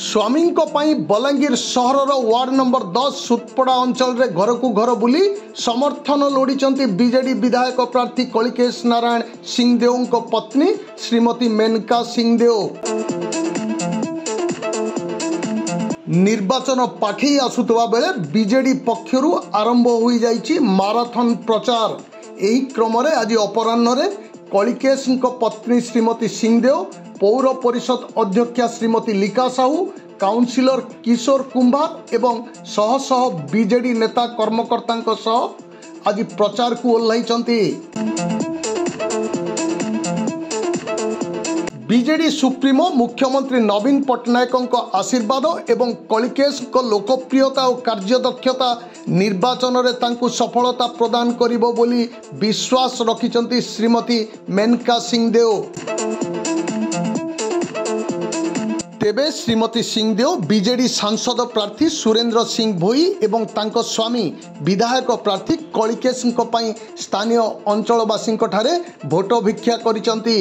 स्वामी बलांगीर सहर ward number 10 सुतपड़ा अंचल रे घर को घर बुली समर्थन लोड़ी बीजेडी विधायक प्रार्थी कलिकेश नारायण सिंहदेव को पत्नी श्रीमती मेनका सिंहदेव। निर्वाचन पाखई आसुवा बेले बीजेडी पक्षरु आरंभ हो जाइछि माराथन प्रचार। एही क्रम रे आज अपराह्न रे कलिकेश पत्नी श्रीमती सिंहदेव, पौर परिषद अध्यक्षा श्रीमती लिका साहू, काउंसिलर किशोर कुंभार एवं शह शह बीजेडी नेता कर्मकर्ता सह आज प्रचार को ओह्लैचंती। बीजेडी सुप्रीमो मुख्यमंत्री नवीन पट्टनायक आशीर्वाद एवं कलिकेश लोकप्रियता और कार्यदक्षता निर्वाचन रे तांकु सफलता प्रदान करिबो बोली विश्वास रखिचंती श्रीमती मेनका सिंहदेव। तेबे श्रीमती सिंहदेव बीजेडी सांसद प्रार्थी सुरेंद्र सिंह भोई एवं तांको स्वामी विधायक प्रार्थी कलिकेश स्थानीय अंचलवासी ठारे भोट भिक्षा करिचंती।